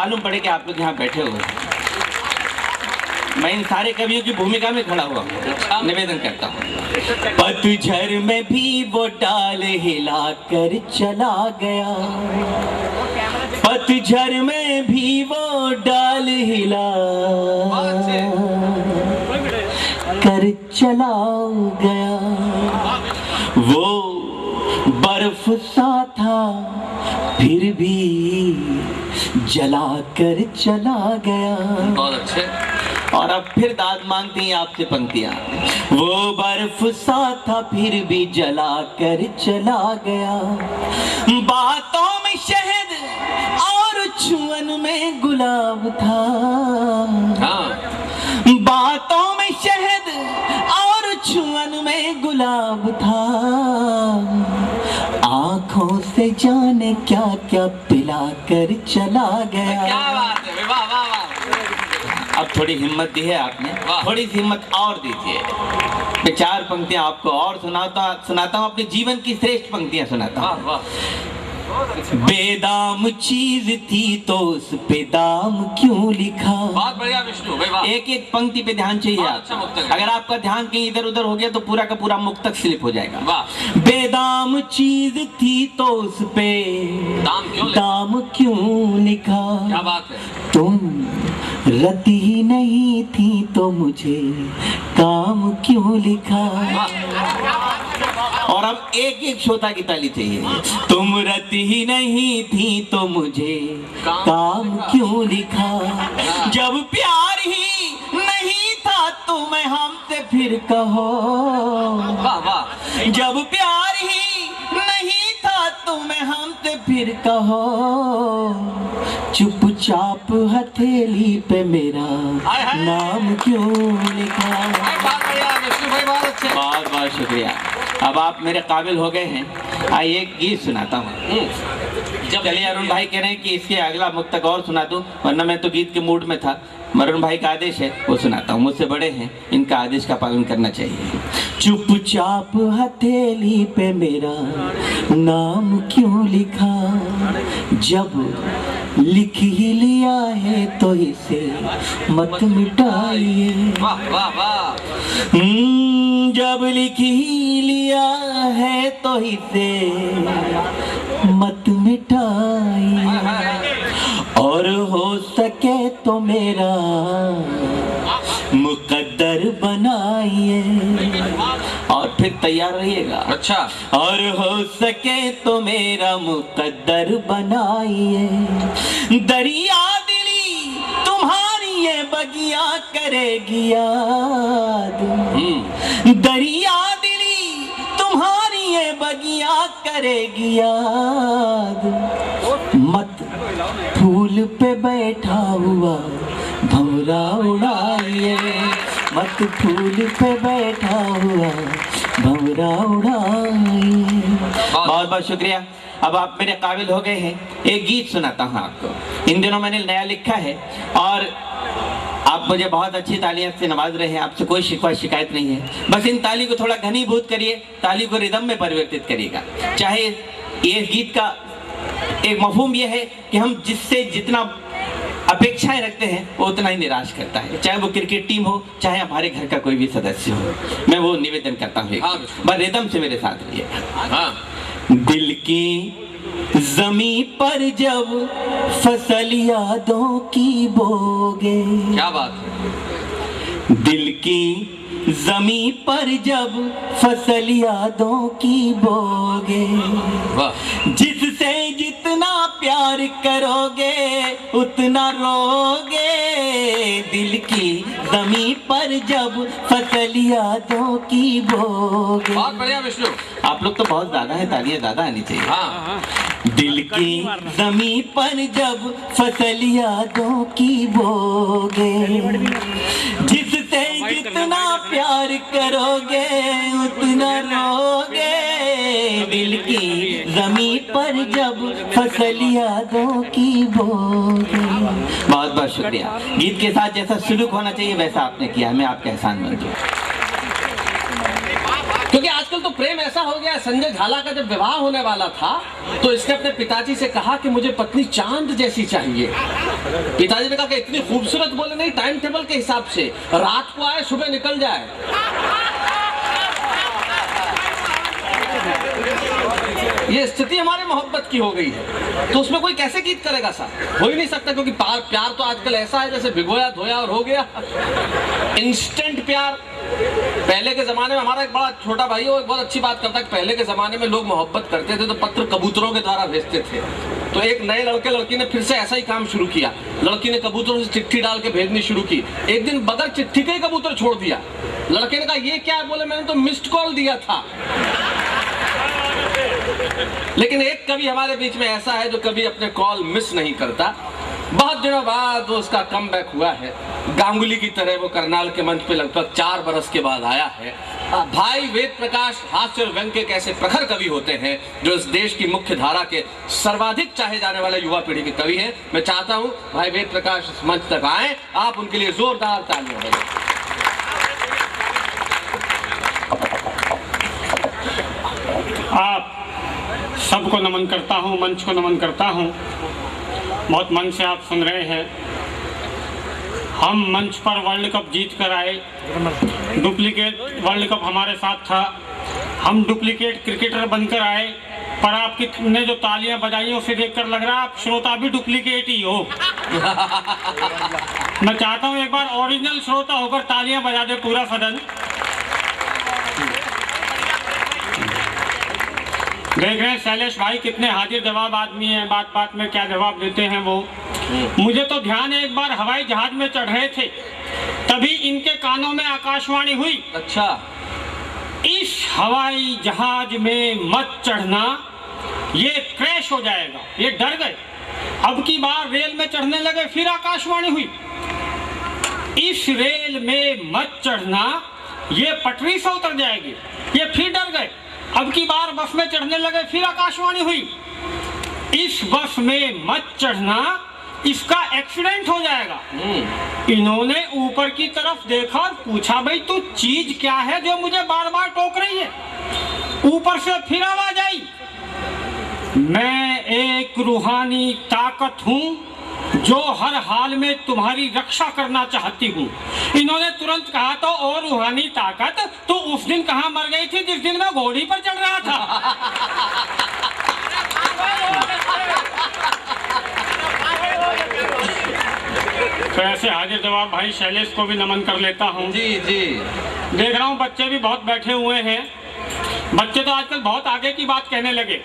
मालूम पड़े कि आप लोग यहाँ बैठे हुए हैं। मैं इन सारे कवियों की भूमिका में खड़ा हुआ हूँ, निवेदन करता हूँ। पतझड़ में भी वो डाल हिला कर चला गया, पतझड़ में भी वो डाल हिला कर चला गया। वो बर्फ सा था फिर भी जला कर चला गया। बहुत अच्छे। और अब फिर दाद मांगती हैं आपसे पंक्तियां। वो बर्फ सा था फिर भी जला कर चला गया, बातों में शहद और छुअन में गुलाब था। बातों में शहद और छुअन में गुलाब था, आंखों से जाने क्या क्या पिला कर चला गया। क्या बात है, वाह वाह वाह। अब थोड़ी हिम्मत दी है आपने, थोड़ी सी हिम्मत और दीजिए। मैं चार पंक्तियां आपको और सुनाता हूँ, अपने जीवन की श्रेष्ठ पंक्तियां सुनाता हूँ। बेदाम चीज थी तो उस पे दाम क्यों लिखा। बहुत बढ़िया विष्णु भाई, वाह। एक एक पंक्ति पे ध्यान चाहिए आप। अच्छा मुक्तक। अगर आपका ध्यान कहीं इधर उधर हो गया तो पूरा का पूरा मुक्तक स्लिप हो जाएगा। वाह। बेदाम चीज थी तो उस पे दाम क्यों लिखा। क्या बात है। तुम रति ही नहीं थी तो मुझे काम क्यों लिखा। और अब एक एक श्रोता की ताली चाहिए। तुम रति ही नहीं थी तो मुझे काम क्यों लिखा। जब प्यार ही नहीं था तो मैं हमसे फिर कहो। वाह वाह। जब प्यार ही नहीं था तो मैं हमसे फिर कहो। चुपचाप हथेली पे मेरा नाम क्यों लिखा। बहुत बहुत शुक्रिया। अब आप मेरे काबिल हो गए हैं। आइए एक गीत सुनाता हूँ। चलिए, अरुण भाई कह रहे हैं कि इसके अगला मुक्तक और सुना दूं, वरना मैं तो गीत के मूड में था। अरुण भाई का आदेश है, वो सुनाता हूँ। मुझसे बड़े हैं, इनका आदेश का पालन करना चाहिए। चुपचाप हथेली पे मेरा नाम क्यों लिखा। जब लिख ही लिया है तो इसे मत मिटाइए। वाह वाह वाह। जब लिख ही लिया है तो इसे मत मिटाइए। और हो सके तो मेरा मुकद्दर बनाइए। और फिर तैयार रहिएगा। अच्छा। और हो सके तो मेरा मुकद्दर बनाइए। दरिया दिली तुम्हारी ये बगिया करेगी याद। दरिया दिली तुम्हारी ये बगिया करेगी याद। मत फूल पे बैठा हुआ भंवरा उड़ाइए। मत फूल पे बैठा हुआ भंवरा उड़ाइए। बहुत बहुत शुक्रिया। अब आप मेरे काबिल हो गए हैं। एक गीत सुनाता हूँ आपको। इन दिनों मैंने नया लिखा है और आप मुझे बहुत अच्छी तालियों से नवाज रहे हैं। आपसे कोई शिकवा शिकायत नहीं है। बस इन ताली को थोड़ा घनीभूत करिए, ताली को रिदम में परिवर्तित करिएगा। चाहे ये गीत का एक मफहूम ये है कि हम जिससे जितना अपेक्षाएं रखते हैं वो उतना ही निराश करता है। चाहे वो क्रिकेट टीम हो, चाहे हमारे घर का कोई भी सदस्य हो। मैं वो निवेदन करता हूँ, बस रिदम से मेरे साथ रहिए। दिल की जमी पर जब फसल यादों की बोगे। क्या बात है। दिल की जमी पर जब फसल यादों की बोगे। जिससे जितना प्यार करोगे उतना रोगे। दिल की जमी पर जब फसल यादों की बोगे। बहुत बढ़िया विष्णु। आप लोग तो बहुत ज्यादा है, तालियां ज्यादा आनी चाहिए। हाँ। दिल की जमी पर जब फसल यादों की बोगे। जिससे जितना प्यार करोगे उतना रोगे। दिल की जमी पर जब फसल यादों की बोगे। बहुत बहुत शुक्रिया। गीत के साथ जैसा सलूक होना चाहिए वैसा आपने किया, मैं आपका एहसान मंजूर। क्योंकि आज आजकल तो प्रेम ऐसा हो गया है, संजय झाला का जब विवाह होने वाला था तो इसने अपने पिताजी से कहा कि मुझे पत्नी चांद जैसी चाहिए। पिताजी ने कहा कि इतनी खूबसूरत, बोले नहीं, टाइम टेबल के हिसाब से, रात को आए सुबह निकल जाए। ये स्थिति हमारे मोहब्बत की हो गई है, तो उसमें कोई कैसे गीत करेगा साहब? हो ही नहीं सकता, क्योंकि प्यार तो आजकल ऐसा है जैसे भिगोया धोया और हो गया, इंस्टेंट प्यार। पहले के जमाने में हमारा एक बड़ा छोटा भाई वो एक बहुत अच्छी बात करता है कि पहले के जमाने में लोग मोहब्बत करते थे तो पत्र कबूतरों के द्वारा भेजते थे। तो एक नए लड़के लड़की ने फिर से ऐसा ही काम शुरू किया। लड़की ने कबूतरों से चिट्ठी डाल के भेजनी शुरू की। एक दिन बगैर चिट्ठी के ही कबूतर छोड़ दिया। लड़के ने कहा ये क्या है? बोले मैंने तो मिस्ड कॉल दिया था। लेकिन एक कवि हमारे बीच में ऐसा है जो कभी अपने कॉल मिस नहीं करता। बहुत दिनों बाद उसका कमबैक हुआ है, गांगुली की तरह वो करनाल के मंच पे लगभग 4 बरस के बाद आया है। भाई वेद प्रकाश हास्य और व्यंग के कैसे प्रखर कवि होते हैं जो इस देश की मुख्य धारा के सर्वाधिक चाहे जाने वाले युवा पीढ़ी के कवि हैं। मैं चाहता हूं भाई वेद प्रकाश इस मंच तक आए, आप उनके लिए जोरदार तालियां बजाएं। आप सबको नमन करता हूं, मंच को नमन करता हूं। बहुत मन से आप सुन रहे हैं। हम मंच पर वर्ल्ड कप जीत कर आए, डुप्लीकेट वर्ल्ड कप हमारे साथ था। हम डुप्लीकेट क्रिकेटर बनकर आए, पर आपने जो तालियां बजाई उसे देखकर लग रहा है आप श्रोता भी डुप्लीकेट ही हो। मैं चाहता हूं एक बार ओरिजिनल श्रोता होकर तालियां बजा दे पूरा सदन। देख रहे हैं शैलेश भाई कितने हाजिर जवाब आदमी हैं, बात बात में क्या जवाब देते हैं वो। मुझे तो ध्यान है एक बार हवाई जहाज में चढ़ रहे थे, तभी इनके कानों में आकाशवाणी हुई, अच्छा इस हवाई जहाज में मत चढ़ना, ये क्रैश हो जाएगा। ये डर गए। अब की बार रेल में चढ़ने लगे, फिर आकाशवाणी हुई, इस रेल में मत चढ़ना, ये पटरी से उतर जाएगी। ये फिर डर गए। अब की बार बस में चढ़ने लगे, फिर आकाशवाणी हुई, इस बस में मत चढ़ना, इसका एक्सीडेंट हो जाएगा। इन्होंने ऊपर की तरफ देखा और पूछा भाई तू चीज क्या है जो मुझे बार बार टोक रही है? ऊपर से फिर आवाज आई, मैं एक रूहानी ताकत हूँ जो हर हाल में तुम्हारी रक्षा करना चाहती हूँ। इन्होंने तुरंत कहा तो और रूहानी ताकत तो उस दिन कहाँ मर गई थी जिस दिन मैं घोड़ी पर चढ़ रहा था। तो ऐसे हाजिर जवाब भाई शैलेश को भी नमन कर लेता हूँ। जी जी, देख रहा हूँ बच्चे भी बहुत बैठे हुए हैं। बच्चे तो आजकल बहुत आगे की बात कहने लगे,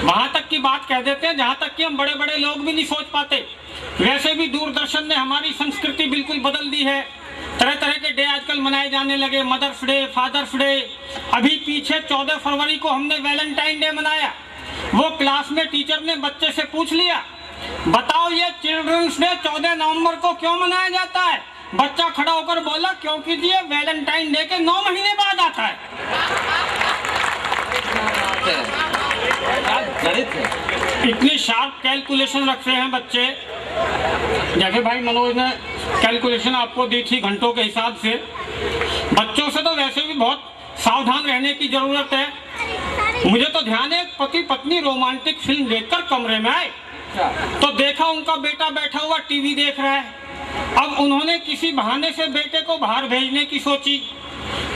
वहां तक की बात कह देते हैं जहां तक कि हम बड़े बड़े लोग भी नहीं सोच पाते। वैसे भी दूरदर्शन ने हमारी संस्कृति बिल्कुल बदल दी है। तरह तरह के डे आजकल मनाए जाने लगे, मदर्स डे, फादर्स डे। अभी पीछे 14 फरवरी को हमने वैलेंटाइन डे मनाया। वो क्लास में टीचर ने बच्चे से पूछ लिया, बताओ ये चिल्ड्रंस डे 14 नवंबर को क्यों मनाया जाता है? बच्चा खड़ा होकर बोला, क्योंकि ये वैलेंटाइन डे के 9 महीने बाद आता है। इतनी शार्प कैलकुलेशन रख रहे हैं बच्चे। जैसे भाई मनोज ने कैलकुलेशन आपको दी थी घंटों के हिसाब से। बच्चों से तो वैसे भी बहुत सावधान रहने की जरूरत है। मुझे तो ध्यान है पति पत्नी रोमांटिक फिल्म देखकर कमरे में आए तो देखा उनका बेटा बैठा हुआ टीवी देख रहा है। अब उन्होंने किसी बहाने से बेटे को बाहर भेजने की सोची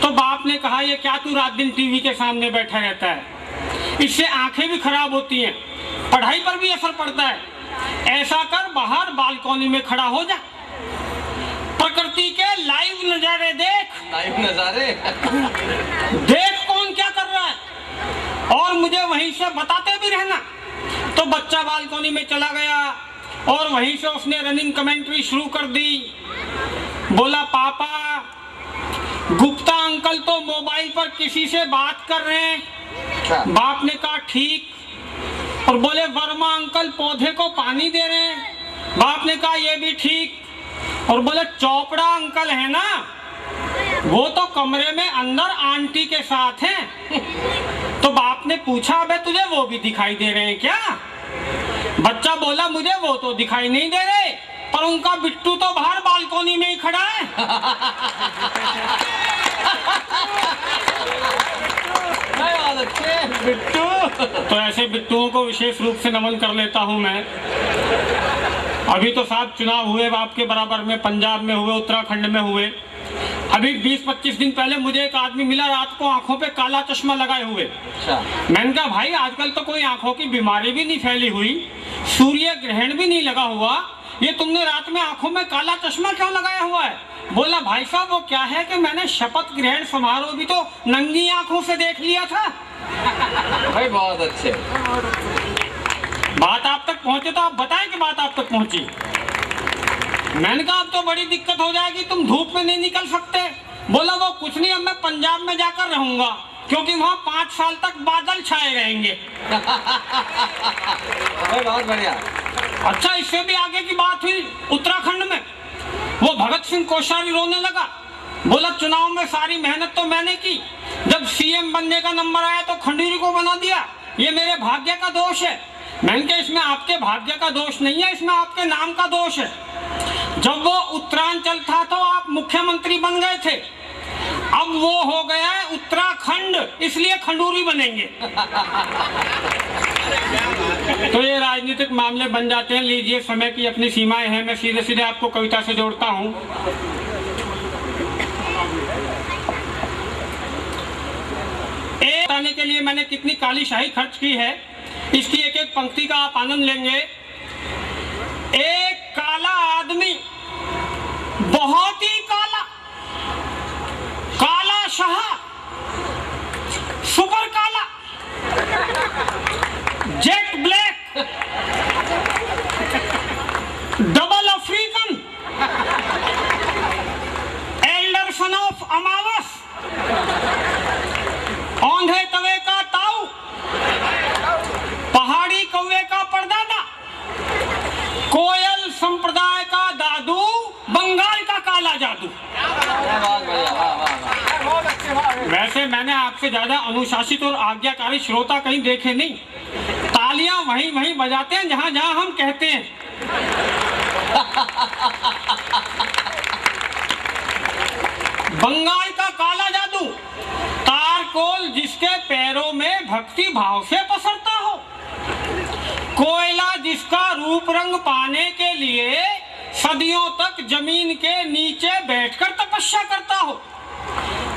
तो बाप ने कहा, ये क्या तू रात दिन टीवी के सामने बैठा रहता है, इससे आंखें भी खराब होती हैं, पढ़ाई पर भी असर पड़ता है। ऐसा कर बाहर बालकनी में खड़ा हो जा, प्रकृति के लाइव नजारे देख। लाइव नजारे देख कौन क्या कर रहा है और मुझे वहीं से बताते भी रहना। तो बच्चा बालकनी में चला गया और वहीं से उसने रनिंग कमेंट्री शुरू कर दी। बोला, पापा गुप्ता अंकल तो मोबाइल पर किसी से बात कर रहे हैं। बाप ने कहा ठीक। और बोले, वर्मा अंकल पौधे को पानी दे रहे हैं। बाप ने कहा ये भी ठीक। और बोले, चोपड़ा अंकल है ना, वो तो कमरे में अंदर आंटी के साथ हैं। तो बाप ने पूछा, अबे तुझे वो भी दिखाई दे रहे हैं क्या? बच्चा बोला, मुझे वो तो दिखाई नहीं दे रहे, पर उनका बिट्टू तो बाहर बालकनी में ही खड़ा है। अरे बिट्टू, तो ऐसे बिट्टुओं को विशेष रूप से नमन कर लेता हूं मैं। अभी तो साहब चुनाव हुए आपके बराबर में, पंजाब में हुए, उत्तराखंड में हुए। अभी 20-25 दिन पहले मुझे एक आदमी मिला, रात को आंखों पे काला चश्मा लगाए हुए। अच्छा, मैंने कहा भाई आजकल तो कोई आंखों की बीमारी भी नहीं फैली हुई, सूर्य ग्रहण भी नहीं लगा हुआ, ये तुमने रात में आंखों में काला चश्मा क्यों लगाया हुआ है? बोला भाई साहब वो क्या है कि मैंने शपथ ग्रहण समारोह भी तो नंगी आंखों से देख लिया था। भाई बहुत अच्छे। बात आप तक पहुंचे तो आप बताएं कि बात आप तक पहुंची। मैंने कहा अब तो बड़ी दिक्कत हो जाएगी, तुम धूप में नहीं निकल सकते। बोला वो कुछ नहीं, अब मैं पंजाब में जाकर रहूंगा क्योंकि वहाँ 5 साल तक बादल छाए रहेंगे। भाई बहुत बढ़िया। अच्छा, इससे भी आगे की बात हुई उत्तराखंड में। वो भगत सिंह कोश्यारी रोने लगा, बोला चुनाव में सारी मेहनत तो मैंने की, जब सीएम बनने का नंबर आया तो खंडूरी को बना दिया, ये मेरे भाग्य का दोष है। मैंने कहा इसमें आपके भाग्य का दोष नहीं है, इसमें आपके नाम का दोष है। जब वो उत्तरांचल था तो आप मुख्यमंत्री बन गए थे, अब वो हो गया है उत्तराखंड, इसलिए खंडूरी बनेंगे। तो ये राजनीतिक मामले बन जाते हैं। लीजिए, समय की अपनी सीमाएं हैं, मैं सीधे सीधे आपको कविता से जोड़ता हूं। बताने के लिए मैंने कितनी काली शाही खर्च की है, इसकी एक एक पंक्ति का आप आनंद लेंगे। एक काला आदमी, बहुत ही काला, काला शाह, सुपर काला, jet black, double African, elder son of अमावस, औंधे तवे का ताऊ, पहाड़ी कौवे का परदादा, कोयल संप्रदाय का दादू, बंगाल का काला जादू। वैसे मैंने आपसे ज्यादा अनुशासित और आज्ञाकारी श्रोता कहीं देखे नहीं। तालियां वहीं वहीं बजाते हैं जहां जहां हम कहते हैं। बंगाल का काला जादू, तारकोल जिसके पैरों में भक्ति भाव से पसरता हो, कोयला जिसका रूप रंग पाने के लिए सदियों तक जमीन के नीचे बैठकर तपस्या करता हो।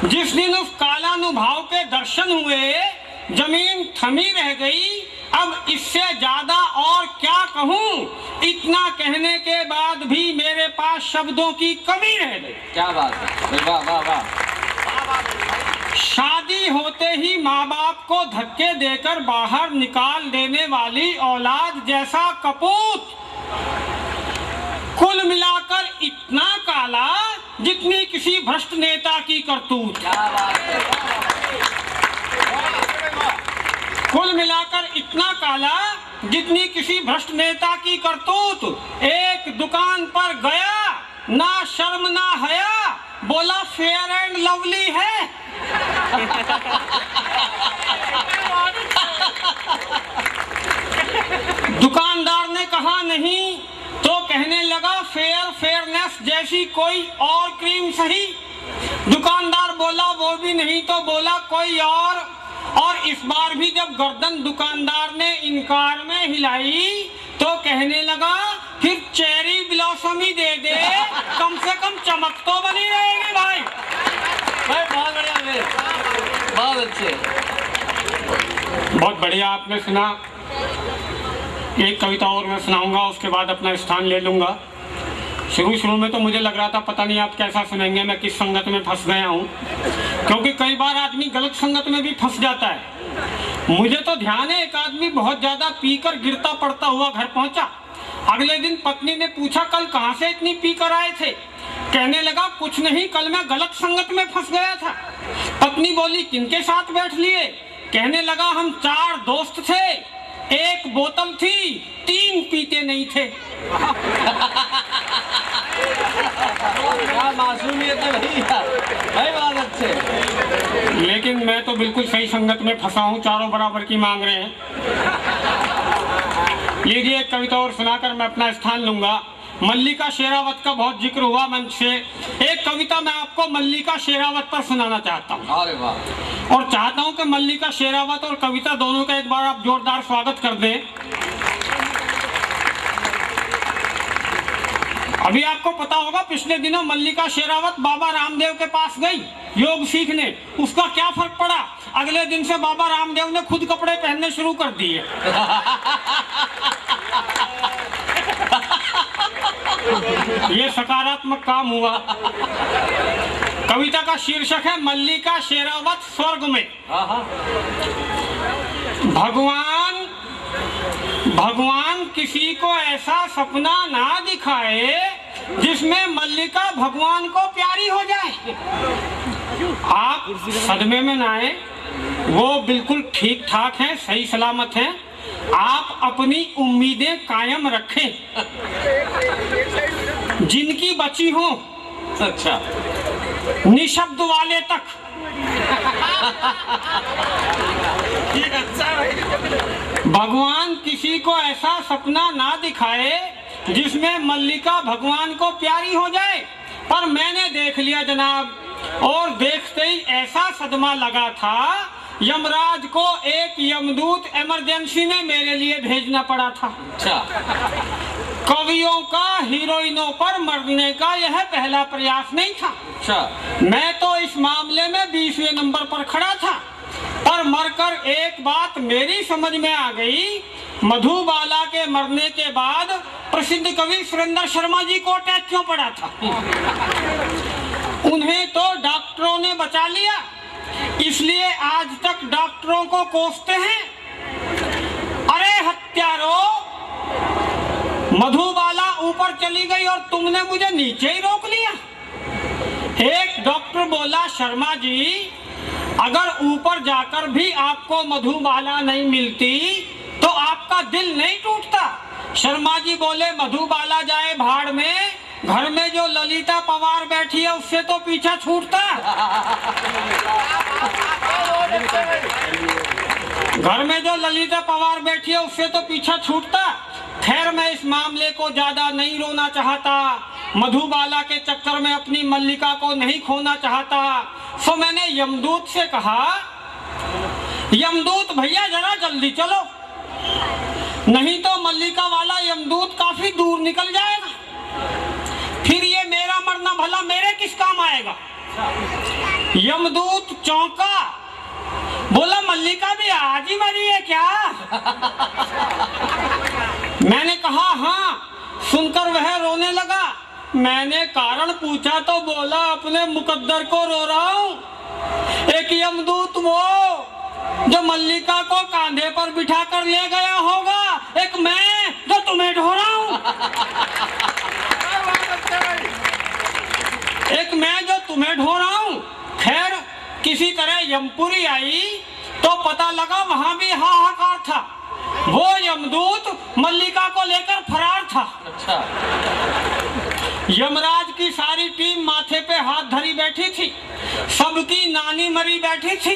जिस दिन उस कालानुभाव के दर्शन हुए, जमीन थमी रह गई। अब इससे ज्यादा और क्या कहूं, इतना कहने के बाद भी मेरे पास शब्दों की कमी रह गई। क्या बात है, वाह वाह वाह। शादी होते ही माँ बाप को धक्के देकर बाहर निकाल देने वाली औलाद जैसा कपूत, कुल मिलाकर इतना काला जितनी किसी भ्रष्ट नेता की करतूत। कुल मिलाकर इतना काला जितनी किसी भ्रष्ट नेता की करतूत। एक दुकान पर गया, ना शर्म ना हया, बोला फेयर एंड लवली है। दुकानदार ने कहा नहीं, तो कहने लगा फेयरनेस जैसी कोई और क्रीम सही। दुकानदार बोला वो भी नहीं, तो बोला कोई और इस बार भी जब गर्दन दुकानदार ने इनकार में हिलाई, तो कहने लगा फिर चेरी ब्लॉसम ही दे दे, कम से कम चमक तो बनी रहेगी भाई। भाई बहुत बढ़िया, बहुत अच्छे, बहुत बढ़िया। आपने सुना, एक कविता और मैं सुनाऊंगा, उसके बाद अपना स्थान ले लूंगा। शुरू में तो मुझे लग रहा था पता नहीं आप कैसा सुनेंगे, मैं किस संगत में फंस गया हूँ, क्योंकि कई बार आदमी गलत संगत में भी फंस जाता है। मुझे तो ध्यान है, एक आदमी बहुत ज्यादा पीकर गिरता पड़ता हुआ घर पहुंचा। अगले दिन पत्नी ने पूछा कल कहाँ से इतनी पीकर आए थे? कहने लगा कुछ नहीं, कल मैं गलत संगत में फंस गया था। पत्नी बोली किनके साथ बैठ लिए? कहने लगा हम 4 दोस्त थे, 1 बोतल थी, 3 पीते नहीं थे। क्या मासूमियत है भैया, भाई बहुत अच्छे। लेकिन मैं तो बिल्कुल सही संगत में फंसा हूँ, चारों बराबर की मांग रहे हैं। लीजिए एक कविता और सुनाकर मैं अपना स्थान लूंगा। मल्लिका शेरावत का बहुत जिक्र हुआ मंच से, एक कविता मैं आपको मल्लिका शेरावत पर सुनाना चाहता हूँ। अरे वाह। और चाहता हूँ कि मल्लिका शेरावत और कविता दोनों का एक बार आप जोरदार स्वागत कर दें। अभी आपको पता होगा पिछले दिनों मल्लिका शेरावत बाबा रामदेव के पास गई योग सीखने, उसका क्या फर्क पड़ा? अगले दिन से बाबा रामदेव ने खुद कपड़े पहनने शुरू कर दिए। ये सकारात्मक काम हुआ। कविता का शीर्षक है मल्लिका शेरावत स्वर्ग में। भगवान किसी को ऐसा सपना ना दिखाए जिसमें मल्लिका भगवान को प्यारी हो जाए। आप सदमे में ना आए, वो बिल्कुल ठीक ठाक हैं, सही सलामत हैं। आप अपनी उम्मीदें कायम रखें, जिनकी बची हो। अच्छा, निशब्द वाले तक। भगवान किसी को ऐसा सपना ना दिखाए जिसमें मल्लिका भगवान को प्यारी हो जाए। पर मैंने देख लिया जनाब, और देखते ही ऐसा सदमा लगा था, यमराज को एक यमदूत इमरजेंसी में मेरे लिए भेजना पड़ा था। अच्छा। कवियों का हीरोइनों पर मरने का यह पहला प्रयास नहीं था। अच्छा। मैं तो इस मामले में 20वें नंबर पर खड़ा था, पर मरकर एक बात मेरी समझ में आ गई। मधुबाला के मरने के बाद प्रसिद्ध कवि सुरेंद्र शर्मा जी को अटैक क्यों पड़ा था? उन्हें तो डॉक्टरों ने बचा लिया, इसलिए आज तक डॉक्टरों को कोसते हैं। अरे हत्यारों, मधुबाला ऊपर चली गई और तुमने मुझे नीचे ही रोक लिया। एक डॉक्टर बोला, शर्मा जी अगर ऊपर जाकर भी आपको मधुबाला नहीं मिलती तो आपका दिल नहीं टूटता। शर्मा जी बोले, मधुबाला जाए भाड़ में, घर में जो ललिता पवार बैठी है उससे तो पीछा छूटता। घर में जो ललिता पवार बैठी है उससे तो पीछा छूटता। खैर, मैं इस मामले को ज्यादा नहीं रोना चाहता, मधुबाला के चक्कर में अपनी मल्लिका को नहीं खोना चाहता। सो मैंने यमदूत से कहा, यमदूत भैया जरा जल्दी चलो, नहीं तो मल्लिका वाला यमदूत काफी दूर निकल जाएगा, फिर ये मेरा मरना भला मेरे किस काम आएगा। यमदूत चौंका, बोला, मल्लिका भी आज ही मरी है क्या? मैंने कहा हाँ। सुनकर वह रोने लगा। मैंने कारण पूछा तो बोला, अपने मुकद्दर को रो रहा हूँ। एक यमदूत वो जो मल्लिका को कांधे पर बिठा कर ले गया होगा, एक मैं जो तुम्हें ढो रहा हूँ। एक मैं जो तुम्हें ढो रहा हूँ। खैर, किसी तरह यमपुरी आई तो पता लगा वहां भी हाहाकार था। वो यमदूत मल्लिका को लेकर फरार था। अच्छा। यमराज की सारी टीम माथे पे हाथ धरी बैठी थी, सबकी नानी मरी बैठी थी।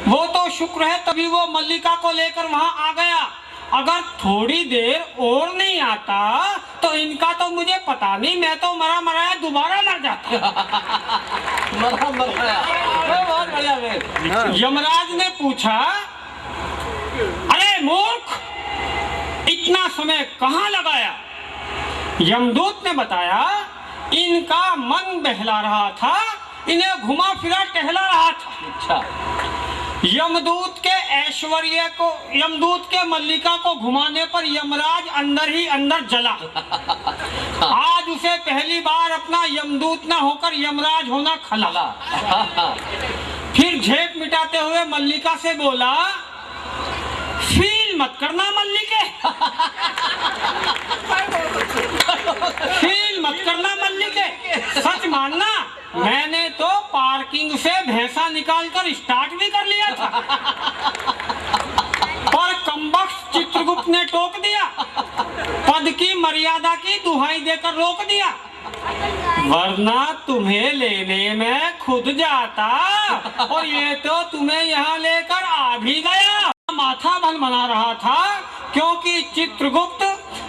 वो तो शुक्र है तभी वो मल्लिका को लेकर वहां आ गया। अगर थोड़ी देर और नहीं आता तो इनका तो मुझे पता नहीं, मैं तो मरा मराया दोबारा मर जाता। मरा मराया, बहुत बढ़िया। यमराज ने पूछा, अरे मूर्ख, इतना समय कहाँ लगाया? यमदूत ने बताया, इनका मन बहला रहा था, इन्हें घुमा फिरा टहला रहा था। अच्छा। यमदूत के ऐश्वर्य को, यमदूत के मल्लिका को घुमाने पर यमराज अंदर ही अंदर जला। आज उसे पहली बार अपना यमदूत न होकर यमराज होना खला। फिर झेप मिटाते हुए मल्लिका से बोला, फील मत करना मल्लिके, फील मत करना मल्लिके, सच मानना मैंने तो पार्किंग से भैंसा निकालकर स्टार्ट भी कर लिया था, पर कमबख्त चित्रगुप्त ने टोक दिया, पद की मर्यादा की दुहाई देकर रोक दिया, वरना तुम्हें लेने में खुद जाता, और ये तो तुम्हें यहाँ लेकर आ भी गया। माथा भन बना रहा था क्योंकि चित्रगुप्त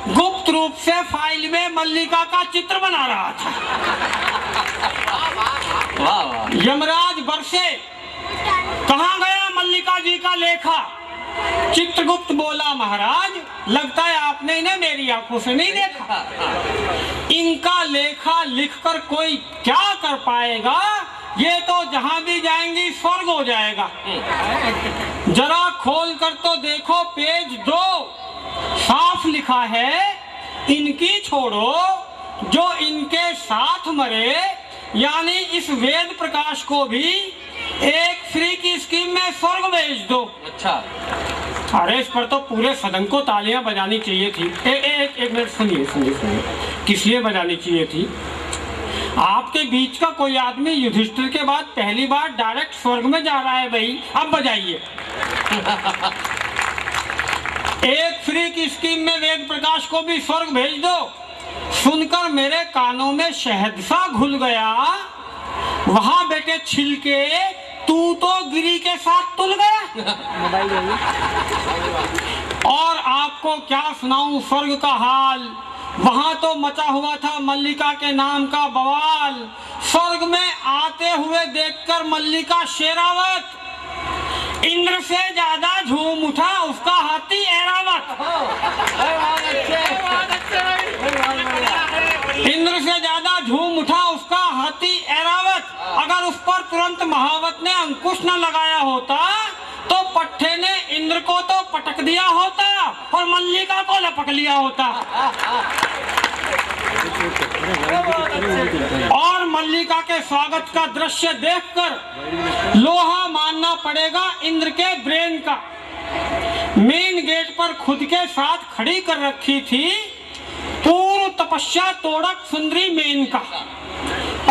गुप्त रूप से फाइल में मल्लिका का चित्र बना रहा था। वाह वाह। यमराज बरसे, कहाँ गया मल्लिका जी का लेखा? चित्रगुप्त बोला, महाराज लगता है आपने इन्हें मेरी आंखों से नहीं देखा। इनका लेखा लिखकर कोई क्या कर पाएगा? ये तो जहां भी जाएंगी स्वर्ग हो जाएगा। जरा खोल कर तो देखो पेज 2, साफ लिखा है, इनकी छोड़ो जो इनके साथ मरे, यानी इस वेद प्रकाश को भी एक फ्री की स्कीम में स्वर्ग भेज दो। अच्छा। अरे इस पर तो पूरे सदन को तालियां बजानी चाहिए थी। एक मिनट सुनिए सुनिए सुनिए, किस लिए बजानी चाहिए थी? आपके बीच का कोई आदमी युधिष्ठिर के बाद पहली बार डायरेक्ट स्वर्ग में जा रहा है भाई, अब बजाइए। एक फ्री की स्कीम में वेद प्रकाश को भी स्वर्ग भेज दो। सुनकर मेरे कानों में शहद सा घुल गया। वहां बेटे छिलके, तू तो गिरी के साथ तुल गया। और आपको क्या सुनाऊं स्वर्ग का हाल, वहां तो मचा हुआ था मल्लिका के नाम का बवाल। स्वर्ग में आते हुए देखकर मल्लिका शेरावत, इंद्र से ज्यादा झूम उठा उसका हाथी ऐरावत। इंद्र से ज्यादा झूम उठा उसका हाथी ऐरावत। अगर उस पर तुरंत महावत ने अंकुश न लगाया होता तो पट्टे ने इंद्र को तो पटक दिया होता और मल्लिका को लपक लिया होता। और मल्लिका के स्वागत का दृश्य देखकर लोहा मानना पड़ेगा इंद्र के ब्रेन का। मेन गेट पर खुद के साथ खड़ी कर रखी थी पूर्व तपस्या तोड़क सुंदरी मेनका।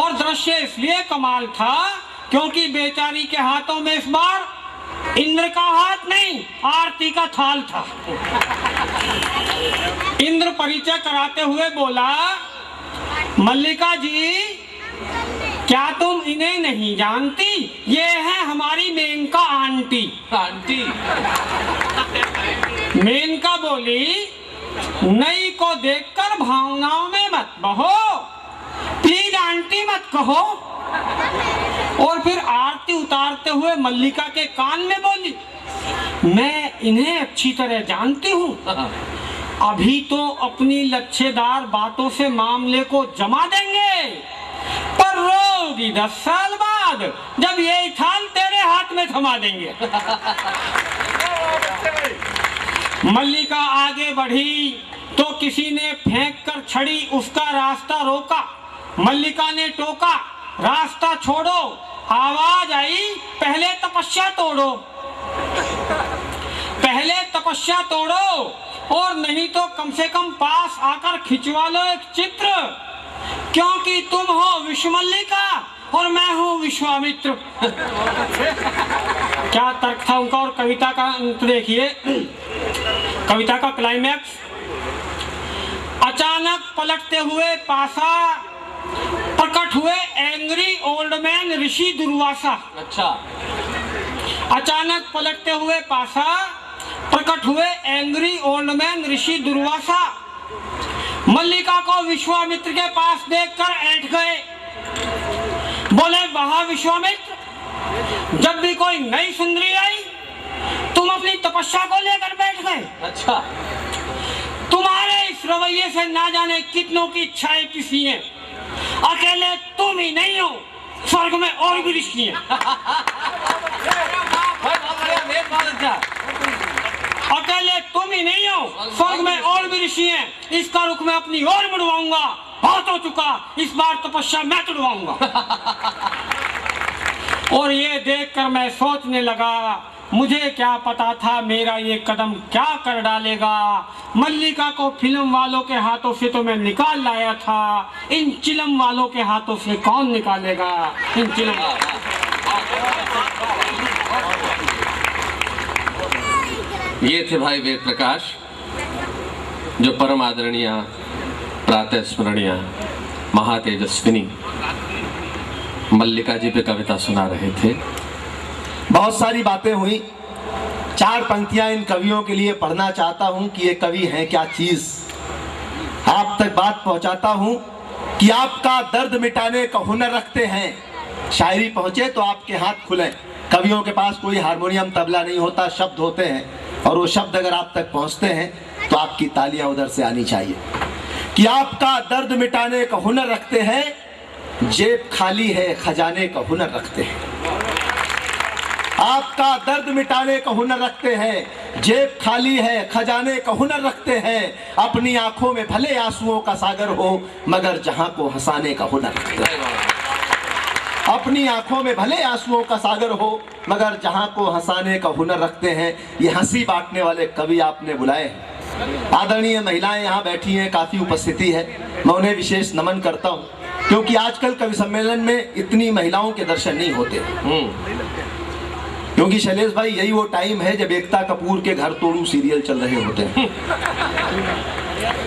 और दृश्य इसलिए कमाल था क्योंकि बेचारी के हाथों में इस बार इंद्र का हाथ नहीं, आरती का थाल था। इंद्र परिचय कराते हुए बोला, मल्लिका जी क्या तुम इन्हें नहीं जानती? ये है हमारी मेनका आंटी। आंटी। मेनका बोली, नई को देखकर भावनाओं में मत बहो, प्लीज आंटी मत कहो। और फिर आरती उतारते हुए मल्लिका के कान में बोली, मैं इन्हें अच्छी तरह जानती हूँ। अभी तो अपनी लच्छेदार बातों से मामले को जमा देंगे, पर रोगी 10 साल बाद जब ये थाल तेरे हाथ में थमा देंगे। मल्लिका आगे बढ़ी तो किसी ने फेंक कर छड़ी उसका रास्ता रोका। मल्लिका ने टोका, रास्ता छोड़ो। आवाज आई, पहले तपस्या तोड़ो, पहले तपस्या तोड़ो, और नहीं तो कम से कम पास आकर खिंचवा लो एक चित्र, क्योंकि तुम हो विश्वमल्लिका और मैं हूँ विश्वामित्र। क्या तर्क था उनका। और कविता का अंत देखिए, कविता का क्लाइमैक्स, अचानक पलटते हुए पासा प्रकट हुए एंग्री ओल्ड मैन ऋषि दुर्वासा। अच्छा। अचानक पलटते हुए पासा प्रकट हुए एंग्री ओल्ड मैन ऋषि दुर्वासा। मल्लिका को विश्वामित्र के पास देखकर ऐंठ गए। बोले, वाह विश्वामित्र, जब भी कोई नई सुंदरी आई तुम अपनी तपस्या को लेकर बैठ गए। अच्छा। तुम्हारे इस रवैये से ना जाने कितनों की इच्छाएं पिसी हैं। अकेले तुम ही नहीं हो, स्वर्ग में और भी ऋषि हैं। अकेले तुम ही नहीं हो, स्वर्ग में और भी ऋषि हैं। इसका रुख मैं अपनी ओर मुड़वाऊंगा। बहुत हो चुका, इस बार तपस्या मैं तुड़वाऊंगा। और ये देखकर मैं सोचने लगा, मुझे क्या पता था मेरा ये कदम क्या कर डालेगा। मल्लिका को फिल्म वालों के हाथों से तो मैं निकाल लाया था, इन चिलम वालों के हाथों से कौन निकालेगा। इन चिलम ये थे भाई वेद प्रकाश, जो परम आदरणीय, प्रातः स्मरणीय, महातेजस्विनी मल्लिका जी पे कविता सुना रहे थे। बहुत सारी बातें हुई। 4 पंक्तियां इन कवियों के लिए पढ़ना चाहता हूं कि ये कवि हैं क्या चीज। आप तक बात पहुंचाता हूं कि आपका दर्द मिटाने का हुनर रखते हैं। शायरी पहुंचे तो आपके हाथ खुले। कवियों के पास कोई हारमोनियम तबला नहीं होता, शब्द होते हैं, और वो शब्द अगर आप तक पहुंचते हैं तो आपकी तालियां उधर से आनी चाहिए। कि आपका दर्द मिटाने का हुनर रखते हैं, जेब खाली है खजाने का हुनर रखते हैं। आपका दर्द मिटाने का हुनर रखते हैं, जेब खाली है खजाने का हुनर रखते हैं। अपनी आंखों में भले आंसुओं का सागर हो, मगर जहां को हंसाने का हुनर रखते हैं। अपनी आंखों में भले आंसुओं का सागर हो, मगर जहां को हंसाने का हुनर रखते हैं। ये हंसी बांटने वाले कवि आपने बुलाए हैं। आदरणीय महिलाएं यहाँ बैठी हैं, काफी उपस्थिति है, मैं उन्हें विशेष नमन करता हूँ, क्योंकि आजकल कवि सम्मेलन में इतनी महिलाओं के दर्शन नहीं होते। क्योंकि शैलेश भाई, यही वो टाइम है जब एकता कपूर के घर तोड़ू सीरियल चल रहे होते हैं।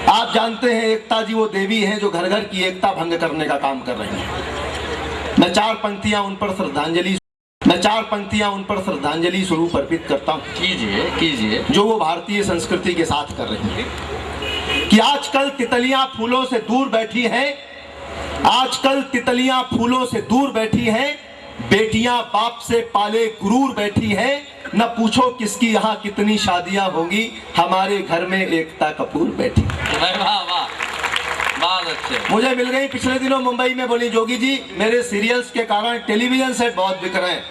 आप जानते हैं एकता जी वो देवी हैं जो घर घर की एकता भंग करने का काम कर रही हैं। मैं चार पंक्तियां उन पर श्रद्धांजलि स्वरूप अर्पित करता हूं। कीजिए जो वो भारतीय संस्कृति के साथ कर रही हैं। कि आजकल तितलियां फूलों से दूर बैठी हैं, आजकल तितलियां फूलों से दूर बैठी हैं, बेटियां बाप से पाले गुरूर बैठी हैं। न पूछो किसकी यहाँ कितनी शादियां होंगी, हमारे घर में एकता कपूर बैठी। बहुत अच्छे। मुझे मिल गई पिछले दिनों मुंबई में, बोली जोगी जी मेरे सीरियल्स के कारण टेलीविजन सेट बहुत बिक रहे हैं।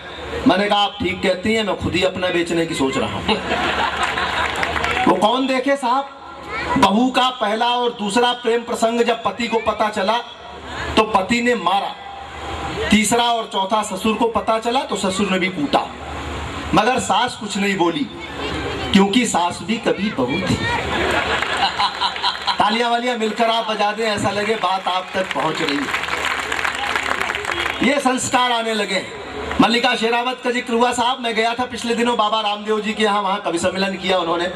मैंने कहा आप ठीक कहती हैं, मैं खुद ही अपना बेचने की सोच रहा हूँ। वो कौन देखे साहब, बहू का पहला और दूसरा प्रेम प्रसंग जब पति को पता चला तो पति ने मारा, तीसरा और चौथा ससुर को पता चला तो ससुर ने भी कूटा, मगर सास कुछ नहीं बोली, क्योंकि सास भी कभी बहू थी। तालियां वालियां मिलकर आप बजा दें, ऐसा लगे बात आप तक पहुंच रही है। ये संस्कार आने लगे। मल्लिका शेरावत का जिक्र हुआ साहब, मैं गया था पिछले दिनों बाबा रामदेव जी के यहाँ, वहाँ कवि सम्मेलन किया उन्होंने,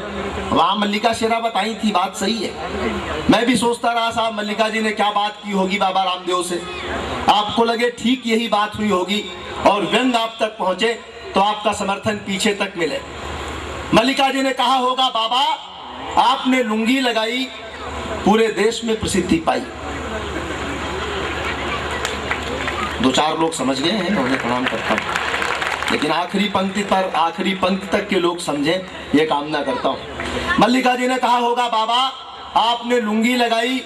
वहाँ मल्लिका शेरावत आई थी। बात सही है, मैं भी सोचता रहा साहब मल्लिका जी ने क्या बात की होगी बाबा रामदेव से। आपको लगे ठीक यही बात हुई होगी और व्यंग आप तक पहुंचे तो आपका समर्थन पीछे तक मिले। मल्लिका जी ने कहा होगा, बाबा आपने लुंगी लगाई, पूरे देश में प्रसिद्धि पाई। दो चार लोग समझ गए हैं, उन्हें प्रणाम करता हूं, लेकिन आखिरी पंक्ति तक के लोग समझें, ये कामना करता हूं। मल्लिका जी ने कहा होगा, बाबा आपने लुंगी लगाई,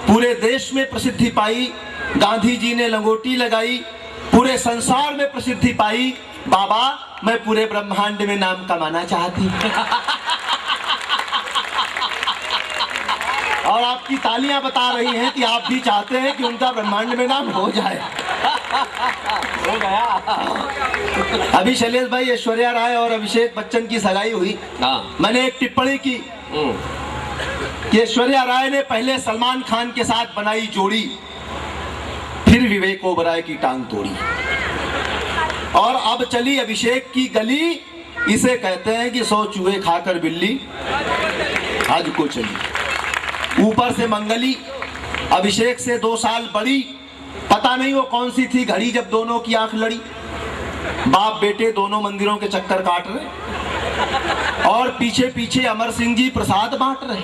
पूरे देश में प्रसिद्धि पाई। गांधी जी ने लंगोटी लगाई, पूरे संसार में प्रसिद्धि पाई। बाबा मैं पूरे ब्रह्मांड में नाम कमाना चाहती और आपकी तालियां बता रही हैं कि आप भी चाहते हैं कि उनका ब्रह्मांड में नाम हो जाए। हो गया। अभी शैलेश भाई, ऐश्वर्या राय और अभिषेक बच्चन की सगाई हुई। मैंने एक टिप्पणी की कि ऐश्वर्या राय ने पहले सलमान खान के साथ बनाई जोड़ी, फिर विवेक ओबराय की टांग तोड़ी, और अब चली अभिषेक की गली। इसे कहते हैं कि 100 चूहे खाकर बिल्ली आज को चली। ऊपर से मंगली, अभिषेक से 2 साल बड़ी, पता नहीं वो कौन सी थी घड़ी जब दोनों की आंख लड़ी। बाप बेटे दोनों मंदिरों के चक्कर काट रहे और पीछे पीछे अमर सिंह जी प्रसाद बांट रहे।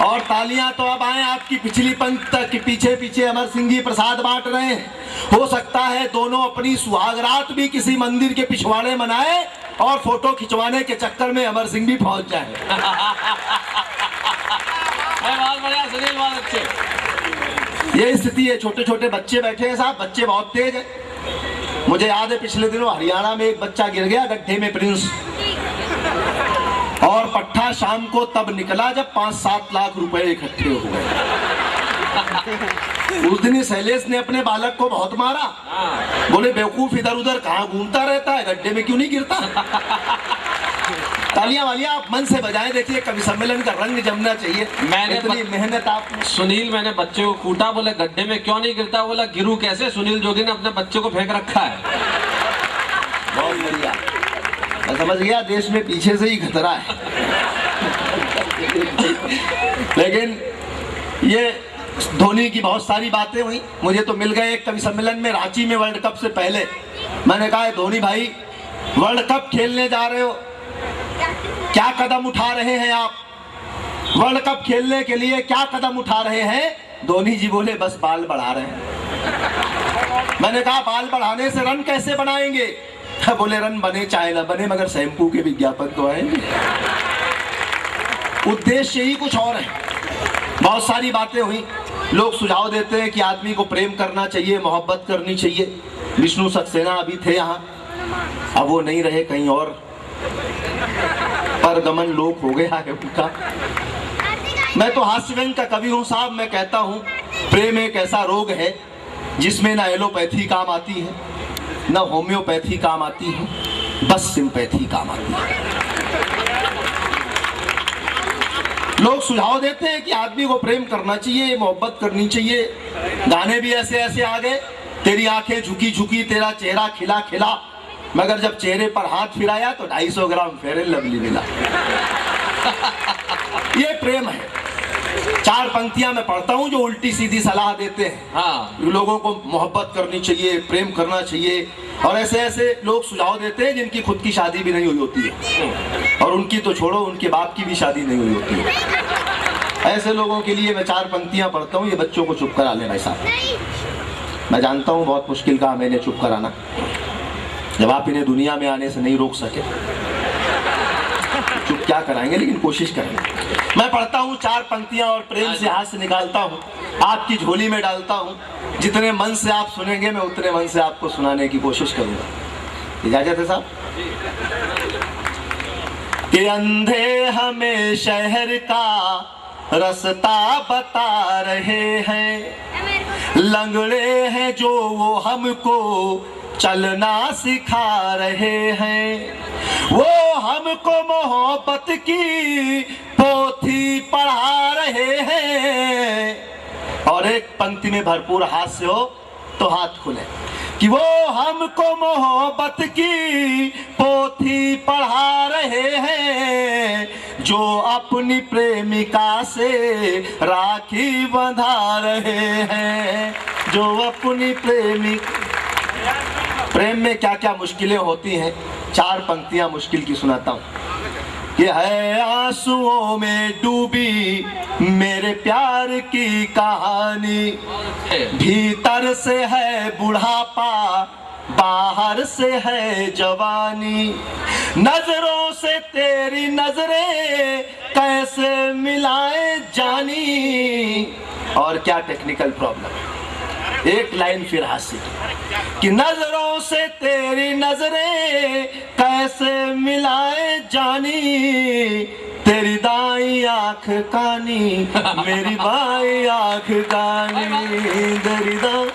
और तालियां तो अब आए आपकी पिछली पंक्ति तक कि पीछे पीछे अमर सिंह जी प्रसाद बांट रहे हैं। हो सकता है दोनों अपनी सुहागरात भी किसी मंदिर के पिछवाड़े मनाए और फोटो खिंचवाने के चक्कर में अमर सिंह भी पहुंच जाए। बहुत बढ़िया सुनील, बहुत अच्छे। ये स्थिति है। छोटे छोटे बच्चे बैठे हैं साहब, बच्चे बहुत तेज है। मुझे याद है पिछले दिनों हरियाणा में एक बच्चा गिर गया गड्ढे में, प्रिंस, और पट्टा शाम को तब निकला जब 5-7 लाख रुपए इकट्ठे हो गए। उस दिन शैलेश ने अपने बालक को बहुत मारा, बोले बेवकूफ इधर उधर कहाँ घूमता रहता है, गड्ढे में क्यों नहीं गिरता। तालियां वालियां आप मन से बजाएं, देखिए कवि सम्मेलन का रंग जमना चाहिए। इतनी मेहनत आप। सुनील मैंने बच्चे को कूटा, बोले गड्ढे में क्यों नहीं गिरता, बोला गिरू कैसे, सुनील जोगी ने अपने बच्चे को फेंक रखा है। बहुत बढ़िया, मैं समझ गया देश में पीछे से ही खतरा है। लेकिन ये धोनी की बहुत सारी बातें हुई। मुझे तो मिल गए एक कवि सम्मेलन में रांची में वर्ल्ड कप से पहले। मैंने कहा धोनी भाई वर्ल्ड कप खेलने जा रहे हो, क्या कदम उठा रहे हैं आप। वर्ल्ड कप खेलने के लिए क्या कदम उठा रहे हैं? धोनी जी बोले बस बाल बढ़ा रहे हैं। मैंने कहा बाल बढ़ाने से रन कैसे बनाएंगे? बोले रन बने चाहे ना बने मगर शैम्पू के विज्ञापन तो आएंगे। उद्देश्य ही कुछ और है। बहुत सारी बातें हुई। लोग सुझाव देते हैं कि आदमी को प्रेम करना चाहिए, मोहब्बत करनी चाहिए। विष्णु सक्सेना अभी थे यहाँ, अब वो नहीं रहे, कहीं और परगमन लोक हो गया है उनका। मैं तो हास्य व्यंग का कवि हूँ साहब। मैं कहता हूँ प्रेम एक ऐसा रोग है जिसमें ना एलोपैथी काम आती है, ना होम्योपैथी काम आती है, बस सिंपैथी काम आती है। लोग सुझाव देते हैं कि आदमी को प्रेम करना चाहिए, मोहब्बत करनी चाहिए। गाने भी ऐसे ऐसे आ गए, तेरी आंखें झुकी झुकी तेरा चेहरा खिला खिला, मगर जब चेहरे पर हाथ फिराया तो 250 ग्राम फेयर एंड लवली मिला। ये प्रेम है। 4 पंक्तियां मैं पढ़ता हूं जो उल्टी सीधी सलाह देते हैं। हाँ, लोगों को मोहब्बत करनी चाहिए, प्रेम करना चाहिए, और ऐसे ऐसे लोग सुझाव देते हैं जिनकी खुद की शादी भी नहीं हुई होती है, और उनकी तो छोड़ो, उनके बाप की भी शादी नहीं हुई होती है। ऐसे लोगों के लिए मैं 4 पंक्तियां पढ़ता हूं। ये बच्चों को चुप करा ले भाई साहब। मैं जानता हूं बहुत मुश्किल काम है इन्हें चुप कराना, जब आप इन्हें दुनिया में आने से नहीं रोक सके। चुप क्या कराएंगे, लेकिन कोशिश करेंगे। मैं पढ़ता हूँ 4 पंक्तियां और प्रेम से हाथ से निकालता हूँ, आपकी झोली में डालता हूँ। जितने मन से आप सुनेंगे मैं उतने मन से आपको सुनाने की कोशिश करूंगा। इजाजत है साहब? कि अंधे हमें शहर का रास्ता बता रहे हैं, लंगड़े हैं जो वो हमको चलना सिखा रहे हैं, वो हमको मोहब्बत की पोथी पढ़ा रहे हैं। और एक पंक्ति में भरपूर हास्य हो तो हाथ खुले, कि वो हमको मोहब्बत की पोथी पढ़ा रहे हैं, जो अपनी प्रेमिका से राखी बंधा रहे हैं, जो अपनी प्रेम में क्या क्या मुश्किलें होती हैं। 4 पंक्तियां मुश्किल की सुनाता हूं। ये है आंसुओं में डूबी मेरे प्यार की कहानी, भीतर से है बुढ़ापा बाहर से है जवानी, नजरों से तेरी नजरें कैसे मिलाए जानी। और क्या टेक्निकल प्रॉब्लम है, एक लाइन फिर हासिल, कि नजरों से तेरी नजरें कैसे मिलाए जानी, तेरी दाई आंख कानी मेरी बाई आंख कानी, तेरी दाई।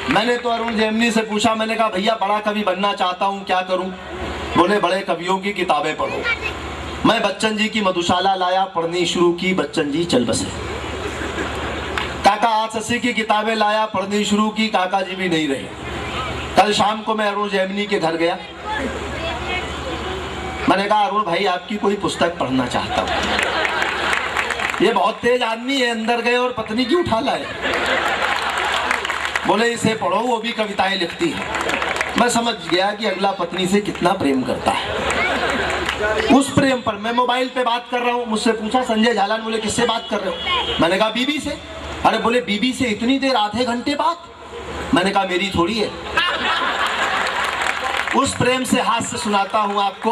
मैंने तो अरुण जेमनी से पूछा, मैंने कहा भैया बड़ा कवि बनना चाहता हूँ, क्या करूँ? बोले बड़े कवियों की किताबें पढ़ो। मैं बच्चन जी की मधुशाला लाया, पढ़नी शुरू की, बच्चन जी चल बसे। काका आससी की किताबें लाया, पढ़नी शुरू की, काका जी भी नहीं रहे। कल शाम को मैं अरुण जेमनी के घर गया। मैंने कहा अरुण भाई आपकी कोई पुस्तक पढ़ना चाहता हूँ। ये बहुत तेज आदमी है, अंदर गए और पत्नी की उठा लाए। बोले इसे पढ़ो, वो भी कविताएं लिखती है। मैं समझ गया कि अगला पत्नी से कितना प्रेम करता है। उस प्रेम पर मैं मोबाइल पे बात कर रहा हूँ। मुझसे पूछा संजय झालान, बोले किससे बात कर रहे हो? मैंने कहा बीबी से। अरे बोले बीबी से इतनी देर, आधे घंटे बात? मैंने कहा मेरी थोड़ी है। उस प्रेम से हाथ से सुनाता हूं आपको।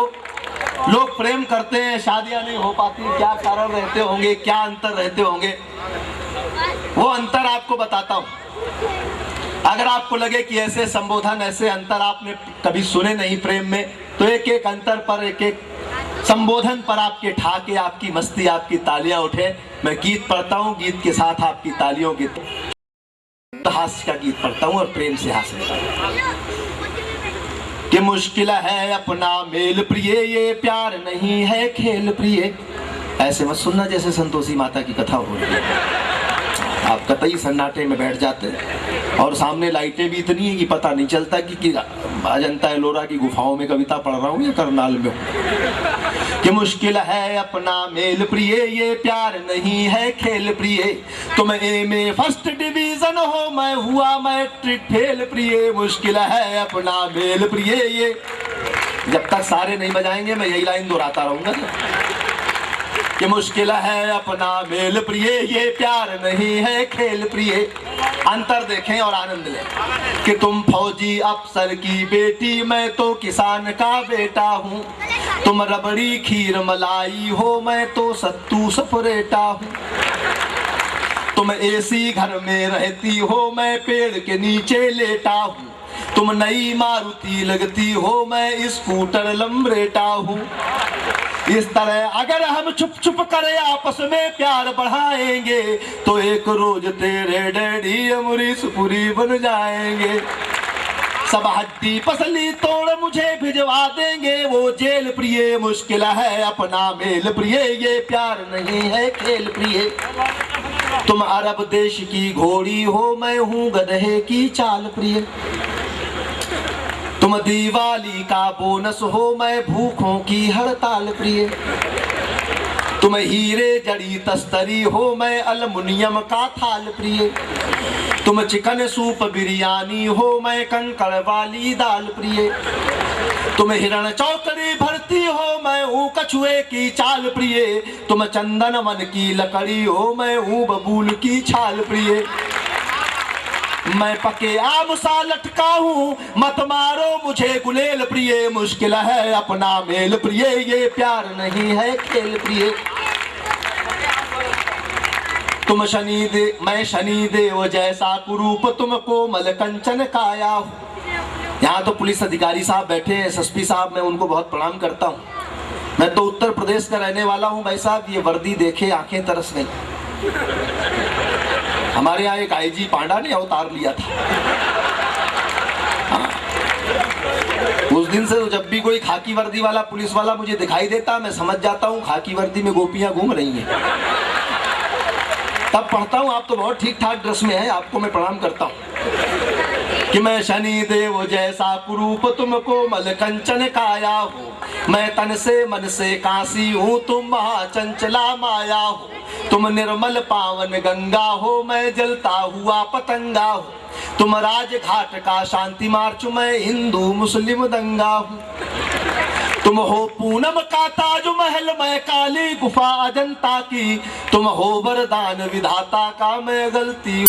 लोग प्रेम करते हैं, शादियां नहीं हो पाती, क्या कारण रहते होंगे, क्या अंतर रहते होंगे, वो अंतर आपको बताता हूं। अगर आपको लगे कि ऐसे संबोधन, ऐसे अंतर आपने कभी सुने नहीं प्रेम में, तो एक एक अंतर पर, एक एक संबोधन पर आपके ठाके, आपकी मस्ती, आपकी तालियां उठे। मैं गीत पढ़ता हूं, गीत के साथ आपकी तालियों की हास्य का गीत पढ़ता हूं और प्रेम से हास्य कि मुश्किल है अपना मेल प्रिय, ये प्यार नहीं है खेल प्रिय। ऐसे मत सुनना जैसे संतोषी माता की कथा हो रही है। आप कतई सन्नाटे में बैठ जाते हैं और सामने लाइटें भी इतनी है कि पता नहीं चलता कि अजंता एलोरा की गुफाओं में कविता पढ़ रहा हूँ या करनाल में हूँ। कि मुश्किल है अपना मेल प्रिय, ये प्यार नहीं है खेल प्रिय। तुम में फर्स्ट डिवीजन हो, मैं हुआ मैट्रिक फेल प्रिय। मुश्किल है अपना मेल प्रिय, ये जब तक सारे नहीं बजाएंगे मैं यही लाइन दोहराता रहूंगा। कि मुश्किल है अपना मेल प्रिय, ये प्यार नहीं है खेल प्रिय। अंतर देखें और आनंद लें कि तुम फौजी अफसर की बेटी, मैं तो किसान का बेटा हूँ। तुम रबड़ी खीर मलाई हो, मैं तो सत्तू सपरेटा हूँ। तुम एसी घर में रहती हो, मैं पेड़ के नीचे लेटा हूँ। तुम नई मारुति लगती हो, मैं स्कूटर लंबरेटा हूँ। इस तरह अगर हम छुप छुप कर आपस में प्यार बढ़ाएंगे तो एक रोज तेरे डैडी अमरीश पुरी बन जाएंगे। सब हड्डी पसली तोड़ मुझे भिजवा देंगे वो जेल प्रिय। मुश्किल है अपना मेल प्रिय, ये प्यार नहीं है खेल प्रिय। तुम अरब देश की घोड़ी हो, मैं हूँ गधे की चाल प्रिय। तुम दिवाली का बोनस हो, मैं भूखों की हड़ताल प्रिय। तुम हीरे जड़ी तस्तरी हो, मैं अलमुनियम का थाल प्रिय। तुम चिकन सूप बिरयानी हो, मैं कंकड़ वाली दाल प्रिय। तुम हिरण चौकड़ी भरती हो, मैं हूँ कछुए की चाल प्रिय। तुम चंदन वन की लकड़ी हो, मैं हूँ बबूल की छाल प्रिय। मैं पके आम सा लटका हूँ, मत मारो मुझे गुलेल प्रिय। मुश्किल है अपना मेल प्रिय, ये प्यार नहीं है खेल प्रिय। तुम मैं शनि देव जैसा कुरूप, तुम कोमल कंचन काया हूँ। यहाँ तो पुलिस अधिकारी साहब बैठे हैं, एसएसपी साहब, मैं उनको बहुत प्रणाम करता हूँ। मैं तो उत्तर प्रदेश का रहने वाला हूँ भाई साहब, ये वर्दी देखे आंखें तरस गई। हमारे यहाँ एक आईजी पांडा ने अवतार लिया था। हाँ। उस दिन से तो जब भी कोई खाकी वर्दी वाला पुलिस वाला मुझे दिखाई देता, मैं समझ जाता हूँ खाकी वर्दी में गोपियां घूम रही हैं। तब पढ़ता हूँ आप तो बहुत ठीक ठाक ड्रेस में हैं, आपको मैं प्रणाम करता हूँ कि मैं शनि देव जैसा कुरूप, तुमको मल कंचन काया हूँ। मैं तन से मन से काशी हूँ, तुम महाचंचला माया हो। तुम निर्मल पावन गंगा हो, मैं जलता हुआ पतंगा हूँ। तुम राजघाट का शांति मार्च, मैं हिंदू मुस्लिम दंगा हूँ। तुम हो पूनम का ताज महल, मैं काली गुफा अजंता की। तुम हो वरदान विधाता का, मैं गलती